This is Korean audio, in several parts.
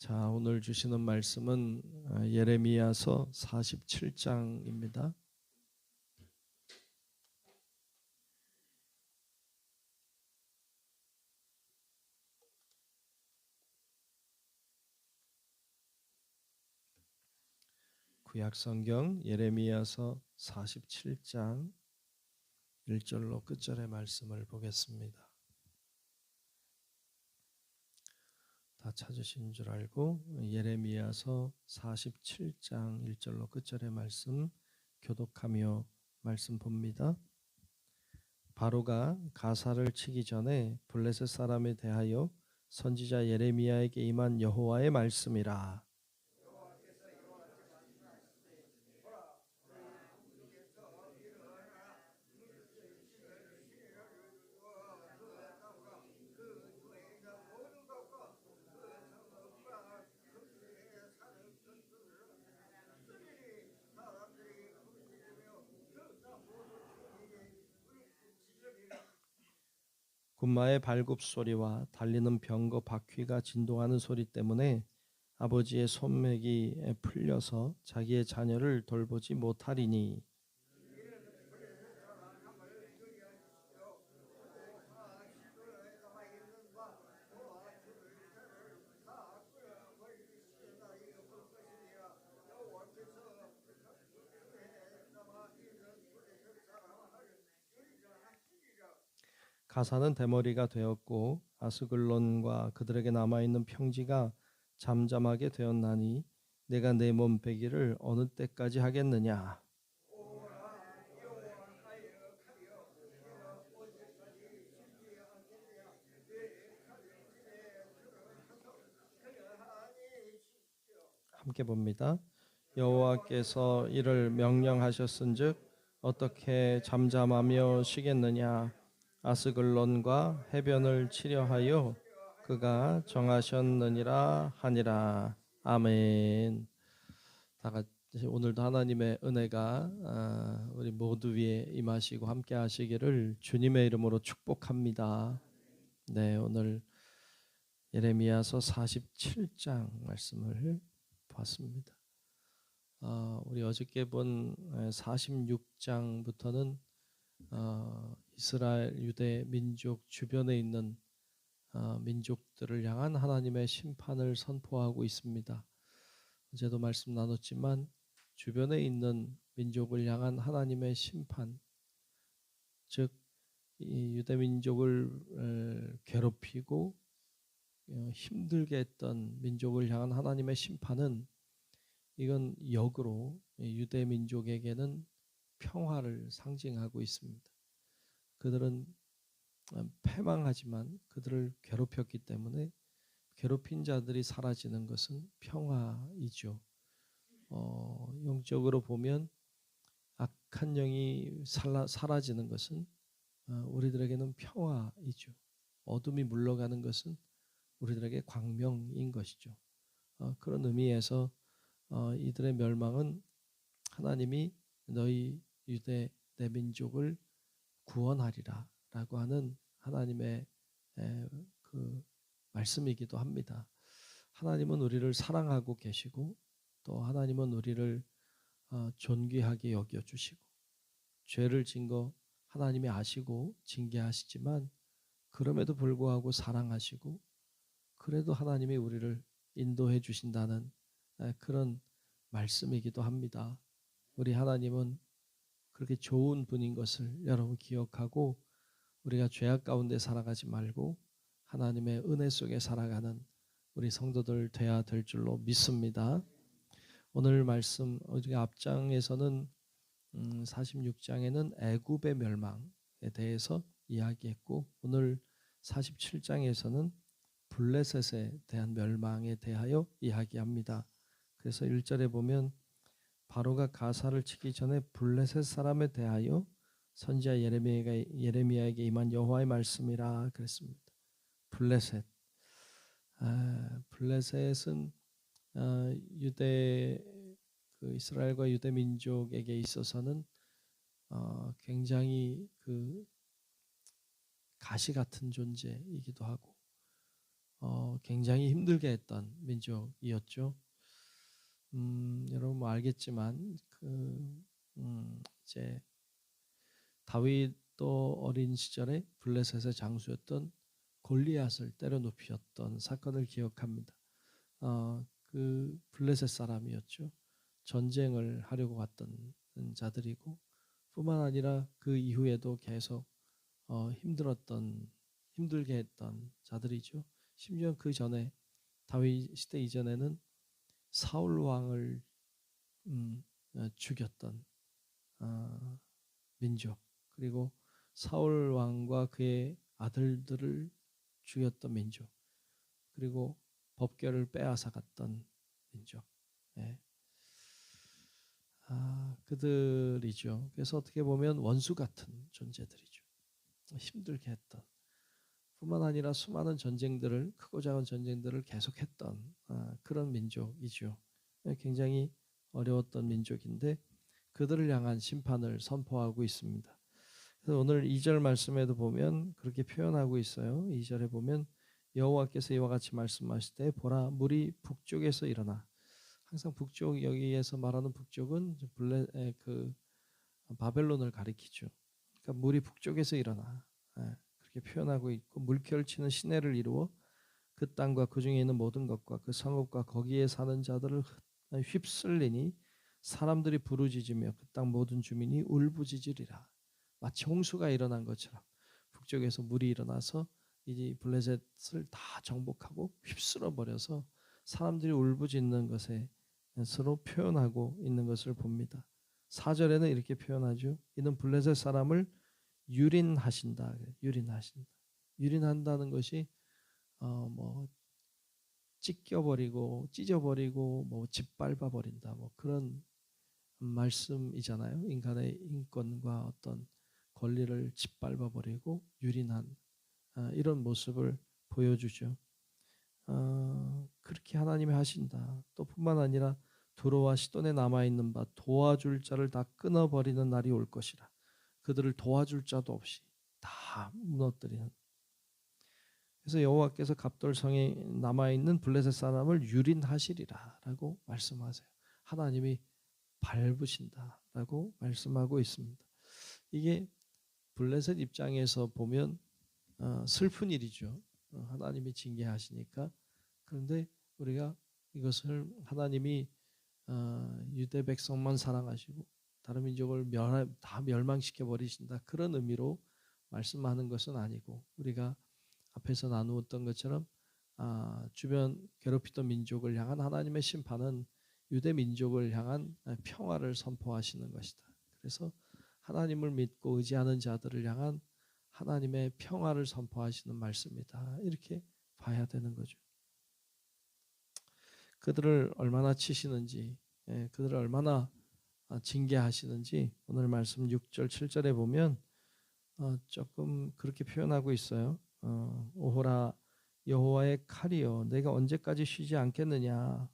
자, 오늘 주시는 말씀은 예레미야서 47장입니다. 구약성경 예레미야서 47장 1절로 끝절의 말씀을 보겠습니다. 다 찾으신 줄 알고 예레미야서 47장 1절로 끝절의 말씀 교독하며 말씀 봅니다. 바로가 가사를 치기 전에 블레셋 사람에 대하여 선지자 예레미야에게 임한 여호와의 말씀이라. 군마의 발굽 소리와 달리는 병거 바퀴가 진동하는 소리 때문에 아버지의 손맥이 풀려서 자기의 자녀를 돌보지 못하리니 가사는 대머리가 되었고 아스글론과 그들에게 남아있는 평지가 잠잠하게 되었나니 내가 내 몸빼기를 어느 때까지 하겠느냐. 함께 봅니다. 여호와께서 이를 명령하셨은즉 어떻게 잠잠하며 쉬겠느냐. 아스글론과 해변을 치려하여 그가 정하셨느니라 하니라. 아멘. 다 같이 오늘도 하나님의 은혜가 우리 모두 위에 임하시고 함께 하시기를 주님의 이름으로 축복합니다. 네, 오늘 예레미야서 47장 말씀을 봤습니다. 우리 어저께 본 46장부터는 이스라엘 유대 민족 주변에 있는 민족들을 향한 하나님의 심판을 선포하고 있습니다. 어제도 말씀 나눴지만 주변에 있는 민족을 향한 하나님의 심판, 즉 이 유대 민족을 괴롭히고 힘들게 했던 민족을 향한 하나님의 심판은 이건 역으로 유대 민족에게는 평화를 상징하고 있습니다. 그들은 패망하지만 그들을 괴롭혔기 때문에 괴롭힌 자들이 사라지는 것은 평화이죠. 영적으로 보면 악한 영이 사라지는 것은 우리들에게는 평화이죠. 어둠이 물러가는 것은 우리들에게 광명인 것이죠. 그런 의미에서 이들의 멸망은 하나님이 너희 유대 내 민족을 구원하리라 라고 하는 하나님의 그 말씀이기도 합니다. 하나님은 우리를 사랑하고 계시고 또 하나님은 우리를 존귀하게 여겨주시고 죄를 진 거 하나님이 아시고 징계하시지만 그럼에도 불구하고 사랑하시고 그래도 하나님이 우리를 인도해 주신다는 그런 말씀이기도 합니다. 우리 하나님은 그렇게 좋은 분인 것을 여러분 기억하고 우리가 죄악 가운데 살아가지 말고 하나님의 은혜 속에 살아가는 우리 성도들 돼야 될 줄로 믿습니다. 오늘 말씀 앞장에서는 46장에는 애굽의 멸망에 대해서 이야기했고 오늘 47장에서는 블레셋에 대한 멸망에 대하여 이야기합니다. 그래서 1절에 보면 바로가 가사를 치기 전에 블레셋 사람에 대하여 선지자 예레미야에게 임한 여호와의 말씀이라 그랬습니다. 블레셋. 블레셋은 유대 이스라엘과 유대 민족에게 있어서는 굉장히 그 가시 같은 존재이기도 하고 굉장히 힘들게 했던 민족이었죠. 여러분 뭐 알겠지만 이제 다윗도 어린 시절에 블레셋의 장수였던 골리앗을 때려 눕혔던 사건을 기억합니다. 그 블레셋 사람이었죠. 전쟁을 하려고 왔던 자들이고 뿐만 아니라 그 이후에도 계속 힘들게 했던 자들이죠. 심지어 그 전에 다윗 시대 이전에는 사울 왕을 죽였던 민족, 그리고 사울 왕과 그의 아들들을 죽였던 민족, 그리고 법궤를 빼앗아갔던 민족. 예. 그들이죠. 그래서 어떻게 보면 원수 같은 존재들이죠. 힘들게 했던, 뿐만 아니라 수많은 전쟁들을, 크고 작은 전쟁들을 계속했던 그런 민족이죠. 굉장히 어려웠던 민족인데 그들을 향한 심판을 선포하고 있습니다. 그래서 오늘 2절 말씀에도 보면 그렇게 표현하고 있어요. 2절에 보면 여호와께서 이와 같이 말씀하실 때 보라 물이 북쪽에서 일어나. 항상 북쪽, 여기에서 말하는 북쪽은 그 바벨론을 가리키죠. 그러니까 물이 북쪽에서 일어나. 그렇게 표현하고 있고, 물결치는 시내를 이루어 그 땅과 그 중에 있는 모든 것과 그 성읍과 거기에 사는 자들을 휩쓸리니 사람들이 부르짖으며 그 땅 모든 주민이 울부짖으리라. 마치 홍수가 일어난 것처럼 북쪽에서 물이 일어나서 이 블레셋을 다 정복하고 휩쓸어 버려서 사람들이 울부짖는 것에 서로 표현하고 있는 것을 봅니다. 4절에는 이렇게 표현하죠. 이는 블레셋 사람을 유린하신다. 유린하신다. 유린한다는 것이 뭐 찢겨버리고 찢어버리고 뭐 짓밟아 버린다. 뭐 그런 말씀이잖아요. 인간의 인권과 어떤 권리를 짓밟아 버리고 유린한 이런 모습을 보여주죠. 그렇게 하나님이 하신다. 또 뿐만 아니라 두로와 시돈에 남아있는 바 도와줄 자를 다 끊어버리는 날이 올 것이라. 그들을 도와줄 자도 없이 다 무너뜨리는. 그래서 여호와께서 갑돌성에 남아있는 블레셋 사람을 유린하시리라 라고 말씀하세요. 하나님이 밟으신다 라고 말씀하고 있습니다. 이게 블레셋 입장에서 보면 슬픈 일이죠. 하나님이 징계하시니까. 그런데 우리가 이것을 하나님이 유대 백성만 사랑하시고 다른 민족을 다 멸망시켜 버리신다, 그런 의미로 말씀하는 것은 아니고, 우리가 앞에서 나누었던 것처럼 주변 괴롭히던 민족을 향한 하나님의 심판은 유대 민족을 향한 평화를 선포하시는 것이다. 그래서 하나님을 믿고 의지하는 자들을 향한 하나님의 평화를 선포하시는 말씀이다. 이렇게 봐야 되는 거죠. 그들을 얼마나 치시는지, 그들을 얼마나 징계하시는지 오늘 말씀 6절 7절에 보면 조금 그렇게 표현하고 있어요. 오호라 여호와의 칼이여 내가 언제까지 쉬지 않겠느냐.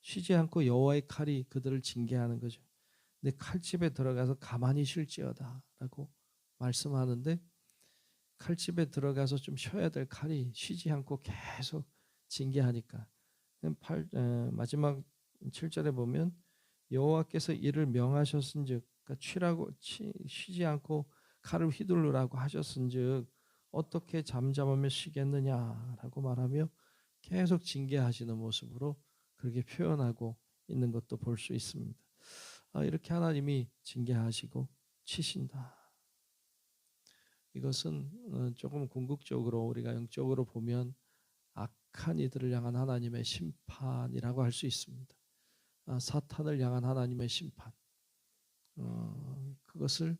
쉬지 않고 여호와의 칼이 그들을 징계하는 거죠. 내 칼집에 들어가서 가만히 쉴지어다 라고 말씀하는데, 칼집에 들어가서 좀 쉬어야 될 칼이 쉬지 않고 계속 징계하니까 마지막 7절에 보면 여호와께서 이를 명하셨은즉, 그러니까 쉬지 않고 칼을 휘두르라고 하셨은즉 어떻게 잠잠하며 쉬겠느냐라고 말하며 계속 징계하시는 모습으로 그렇게 표현하고 있는 것도 볼 수 있습니다. 이렇게 하나님이 징계하시고 치신다. 이것은 조금 궁극적으로 우리가 영적으로 보면 악한 이들을 향한 하나님의 심판이라고 할 수 있습니다. 사탄을 향한 하나님의 심판, 그것을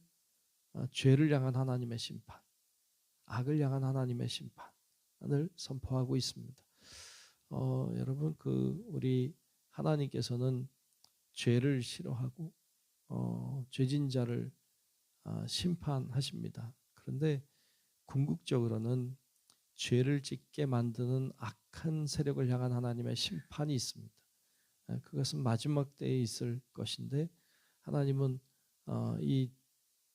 죄를 향한 하나님의 심판, 악을 향한 하나님의 심판을 선포하고 있습니다. 여러분, 우리 하나님께서는 죄를 싫어하고 죄진 자를 심판하십니다. 그런데 궁극적으로는 죄를 짓게 만드는 악한 세력을 향한 하나님의 심판이 있습니다. 그것은 마지막 때에 있을 것인데, 하나님은 이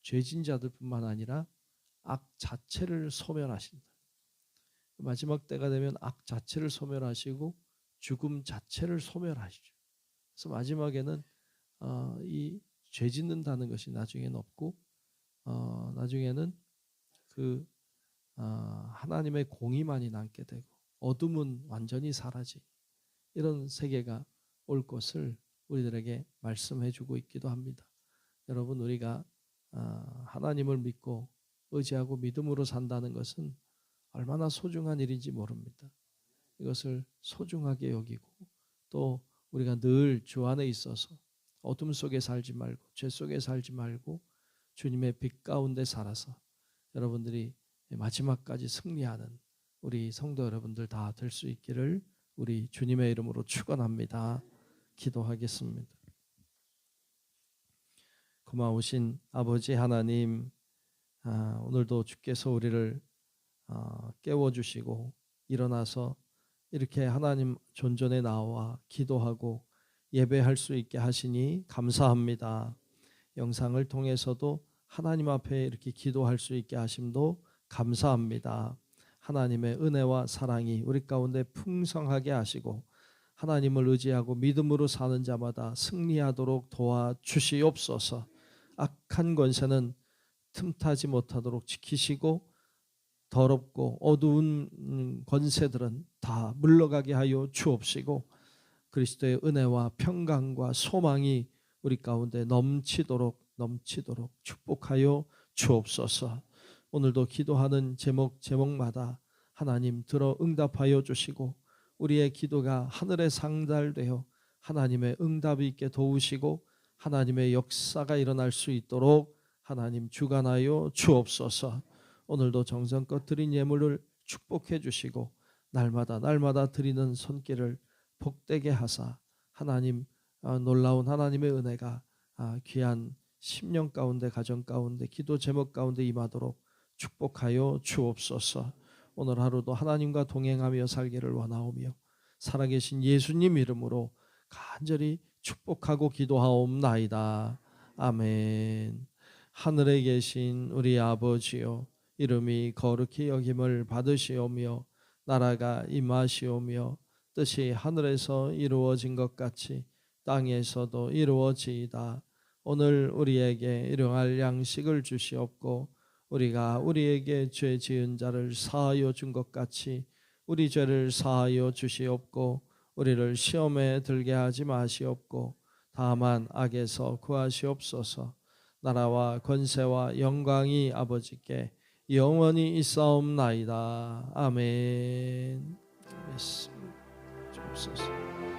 죄진 자들뿐만 아니라 악 자체를 소멸하신다. 마지막 때가 되면 악 자체를 소멸하시고 죽음 자체를 소멸하시죠. 그래서 마지막에는 이 죄 짓는다는 것이 나중에는 없고 나중에는 그 하나님의 공의만이 남게 되고 어둠은 완전히 사라지 이런 세계가 올 것을 우리들에게 말씀해 주고 있기도 합니다. 여러분 우리가 하나님을 믿고 의지하고 믿음으로 산다는 것은 얼마나 소중한 일인지 모릅니다. 이것을 소중하게 여기고 또 우리가 늘 주 안에 있어서 어둠 속에 살지 말고 죄 속에 살지 말고 주님의 빛 가운데 살아서 여러분들이 마지막까지 승리하는 우리 성도 여러분들 다 될 수 있기를 우리 주님의 이름으로 축원합니다. 기도하겠습니다. 고마우신 아버지 하나님, 오늘도 주께서 우리를 깨워주시고 일어나서 이렇게 하나님 존전에 나와 기도하고 예배할 수 있게 하시니 감사합니다. 영상을 통해서도 하나님 앞에 이렇게 기도할 수 있게 하심도 감사합니다. 하나님의 은혜와 사랑이 우리 가운데 풍성하게 하시고 하나님을 의지하고 믿음으로 사는 자마다 승리하도록 도와주시옵소서. 악한 권세는 틈타지 못하도록 지키시고 더럽고 어두운 권세들은 다 물러가게 하여 주옵시고 그리스도의 은혜와 평강과 소망이 우리 가운데 넘치도록 축복하여 주옵소서. 오늘도 기도하는 제목마다 하나님 들어 응답하여 주시고 우리의 기도가 하늘에 상달되어 하나님의 응답이 있게 도우시고 하나님의 역사가 일어날 수 있도록 하나님 주관하여 주옵소서. 오늘도 정성껏 드린 예물을 축복해 주시고 날마다 드리는 손길을 복되게 하사 하나님 놀라운 하나님의 은혜가 귀한 심령 가운데 가정 가운데 기도 제목 가운데 임하도록 축복하여 주옵소서. 오늘 하루도 하나님과 동행하며 살기를 원하오며 살아계신 예수님 이름으로 간절히 축복하고 기도하옵나이다. 아멘. 하늘에 계신 우리 아버지요 이름이 거룩히 여김을 받으시오며 나라가 임하시오며 뜻이 하늘에서 이루어진 것 같이 땅에서도 이루어지이다. 오늘 우리에게 일용할 양식을 주시옵고 우리가 우리에게 죄 지은 자를 사하여 준 것 같이 우리 죄를 사하여 주시옵고 우리를 시험에 들게 하지 마시옵고 다만 악에서 구하시옵소서. 나라와 권세와 영광이 아버지께 영원히 있사옵나이다. 아멘. 주옵소서.